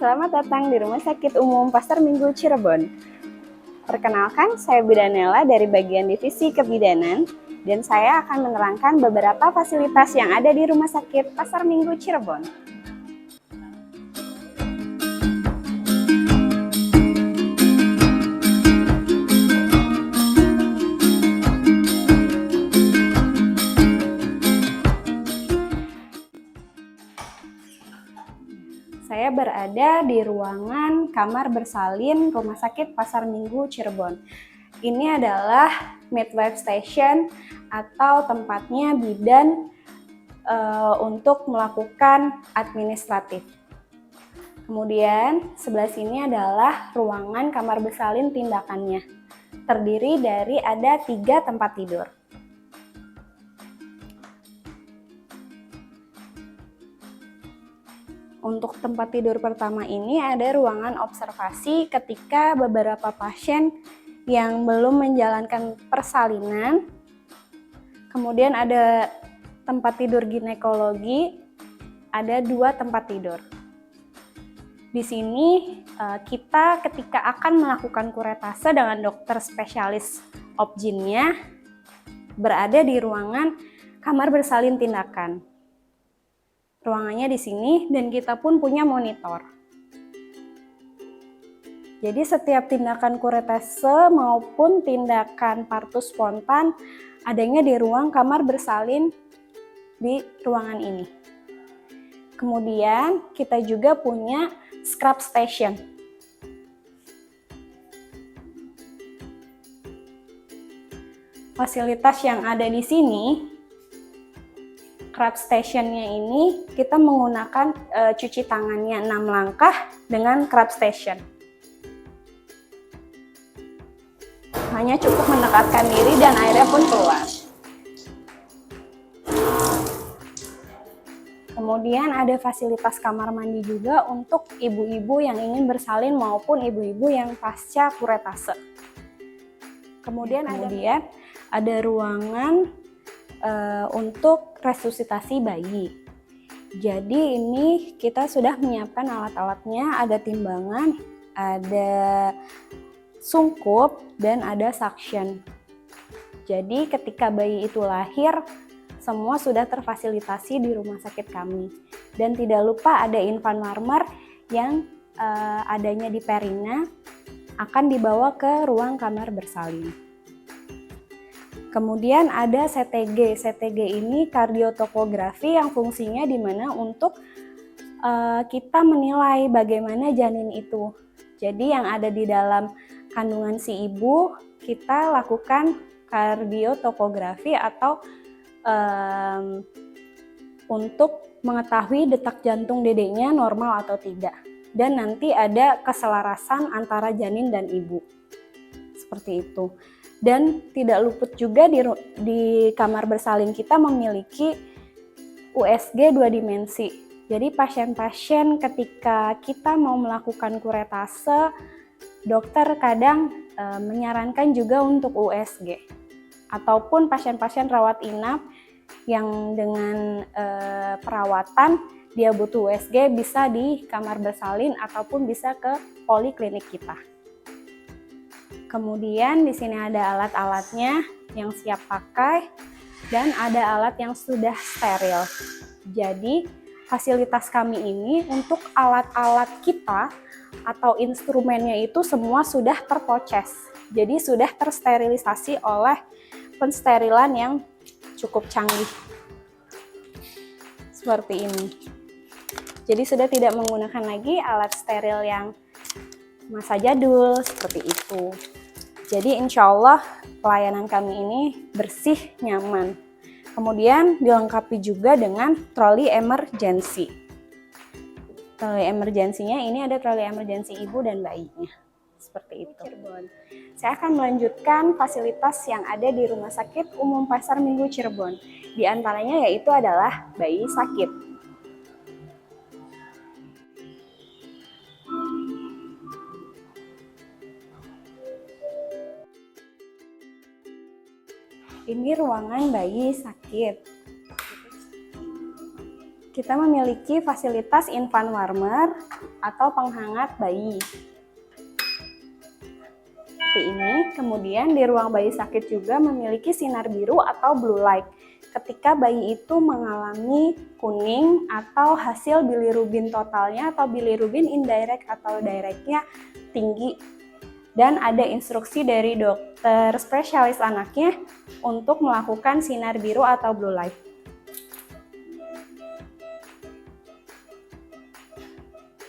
Selamat datang di Rumah Sakit Umum Pasar Minggu Cirebon. Perkenalkan, saya Bidanela dari bagian Divisi Kebidanan dan saya akan menerangkan beberapa fasilitas yang ada di Rumah Sakit Pasar Minggu Cirebon. Saya berada di ruangan kamar bersalin Rumah Sakit Pasar Minggu Cirebon. Ini adalah midwife station atau tempatnya bidan untuk melakukan administratif. Kemudian sebelah sini adalah ruangan kamar bersalin tindakannya. Terdiri dari ada 3 tempat tidur. Untuk tempat tidur pertama ini ada ruangan observasi ketika beberapa pasien yang belum menjalankan persalinan. Kemudian ada tempat tidur ginekologi, ada 2 tempat tidur. Di sini kita ketika akan melakukan kuretase dengan dokter spesialis obginnya berada di ruangan kamar bersalin tindakan. Ruangannya di sini dan kita pun punya monitor. Jadi setiap tindakan kuretase maupun tindakan partus spontan adanya di ruang kamar bersalin di ruangan ini. Kemudian kita juga punya scrub station. Fasilitas yang ada di sini, scrub stationnya ini kita menggunakan cuci tangannya 6 langkah dengan scrub station. Hanya cukup mendekatkan diri dan airnya pun keluar. Kemudian ada fasilitas kamar mandi juga untuk ibu-ibu yang ingin bersalin maupun ibu-ibu yang pasca kuretase. Kemudian ada ruangan untuk resusitasi bayi. Jadi ini kita sudah menyiapkan alat-alatnya, ada timbangan, ada sungkup, dan ada suction. Jadi ketika bayi itu lahir, semua sudah terfasilitasi di rumah sakit kami. Dan tidak lupa ada infant warmer yang adanya di perina akan dibawa ke ruang kamar bersalin. Kemudian ada CTG. CTG ini kardiotopografi yang fungsinya di mana untuk kita menilai bagaimana janin itu. Jadi yang ada di dalam kandungan si ibu, kita lakukan kardiotopografi atau untuk mengetahui detak jantung dedeknya normal atau tidak. Dan nanti ada keselarasan antara janin dan ibu. Seperti itu. Dan tidak luput juga di kamar bersalin kita memiliki USG 2 dimensi. Jadi pasien-pasien ketika kita mau melakukan kuretase, dokter kadang menyarankan juga untuk USG. Ataupun pasien-pasien rawat inap yang dengan perawatan dia butuh USG bisa di kamar bersalin ataupun bisa ke poliklinik kita. Kemudian di sini ada alat-alatnya yang siap pakai dan ada alat yang sudah steril. Jadi fasilitas kami ini untuk alat-alat kita atau instrumennya itu semua sudah terproses. Jadi sudah tersterilisasi oleh pensterilan yang cukup canggih. Seperti ini. Jadi sudah tidak menggunakan lagi alat steril yang masa jadul seperti itu. Jadi insya Allah pelayanan kami ini bersih, nyaman. Kemudian dilengkapi juga dengan troli emergency. Troli emergensinya ini ada troli emergency ibu dan bayinya. Seperti itu. Saya akan melanjutkan fasilitas yang ada di Rumah Sakit Umum Pasar Minggu Cirebon. Di antaranya yaitu adalah bayi sakit. Ini ruangan bayi sakit. kita memiliki fasilitas infant warmer atau penghangat bayi. Seperti ini. Kemudian di ruang bayi sakit juga memiliki sinar biru atau blue light. Ketika bayi itu mengalami kuning atau hasil bilirubin totalnya atau bilirubin indirect atau directnya tinggi, dan ada instruksi dari dokter spesialis anaknya untuk melakukan sinar biru atau blue light.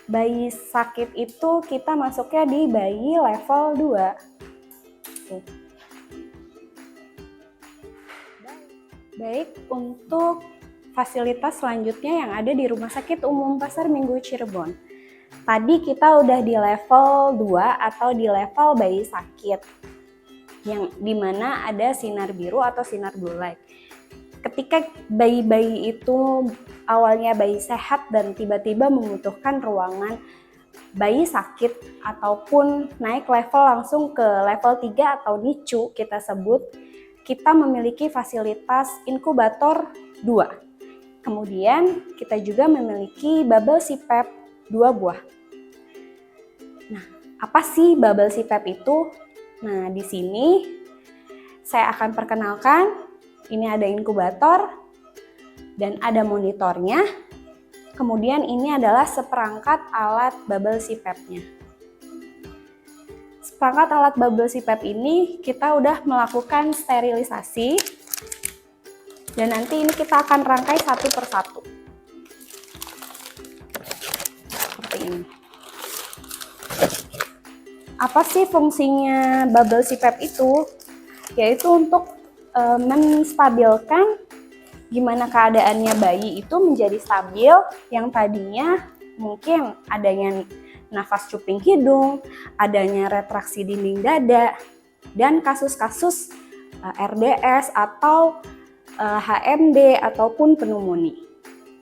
Bayi sakit itu kita masuknya di bayi level 2. Baik, untuk fasilitas selanjutnya yang ada di Rumah Sakit Umum Pasar Minggu Cirebon. Tadi kita udah di level 2 atau di level bayi sakit, yang dimana ada sinar biru atau sinar blue light. Ketika bayi-bayi itu awalnya bayi sehat dan tiba-tiba membutuhkan ruangan bayi sakit ataupun naik level langsung ke level 3 atau NICU kita sebut, kita memiliki fasilitas inkubator 2. Kemudian kita juga memiliki bubble CPAP 2 buah. Nah, apa sih bubble CPAP itu? Nah, di sini saya akan perkenalkan. Ini ada inkubator dan ada monitornya. Kemudian ini adalah seperangkat alat bubble CPAP-nya. Seperangkat alat bubble CPAP ini kita udah melakukan sterilisasi dan nanti ini kita akan rangkai satu persatu. Seperti ini. Apa sih fungsinya bubble CPAP itu? Yaitu untuk menstabilkan gimana keadaannya bayi itu menjadi stabil, yang tadinya mungkin adanya nafas cuping hidung, adanya retraksi dinding dada, dan kasus-kasus RDS atau HMD ataupun pneumonia.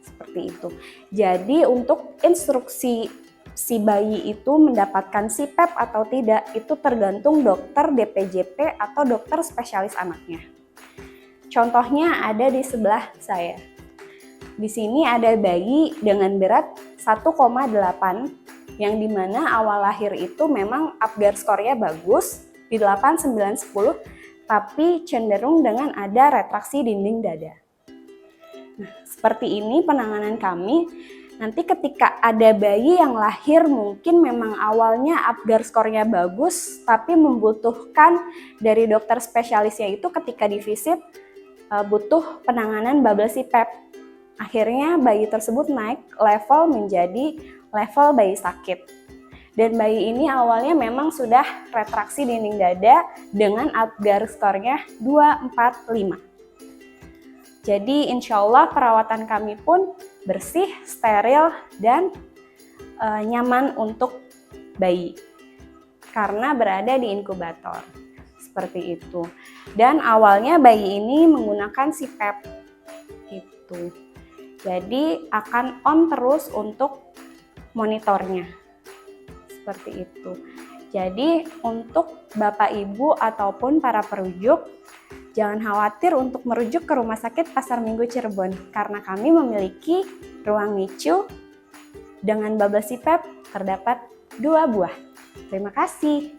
Seperti itu. Jadi untuk instruksi si bayi itu mendapatkan CPAP atau tidak, itu tergantung dokter DPJP atau dokter spesialis anaknya. Contohnya ada di sebelah saya. Di sini ada bayi dengan berat 1,8 yang dimana awal lahir itu memang Apgar skornya bagus di 8, 9, 10, tapi cenderung dengan ada retraksi dinding dada. Nah, seperti ini penanganan kami. Nanti ketika ada bayi yang lahir mungkin memang awalnya Apgar skornya bagus, tapi membutuhkan dari dokter spesialisnya itu ketika divisit butuh penanganan bubble CPAP. Akhirnya bayi tersebut naik level menjadi level bayi sakit. Dan bayi ini awalnya memang sudah retraksi dinding dada dengan Apgar skornya 2, 4, 5. Jadi insya Allah perawatan kami pun bersih, steril, dan nyaman untuk bayi karena berada di inkubator. Seperti itu. Dan awalnya bayi ini menggunakan CPAP. Gitu. Jadi akan on terus untuk monitornya. Seperti itu. Jadi untuk Bapak Ibu ataupun para perujuk, jangan khawatir untuk merujuk ke Rumah Sakit Pasar Minggu Cirebon karena kami memiliki ruang NICU dengan bubble CPAP terdapat 2 buah. Terima kasih.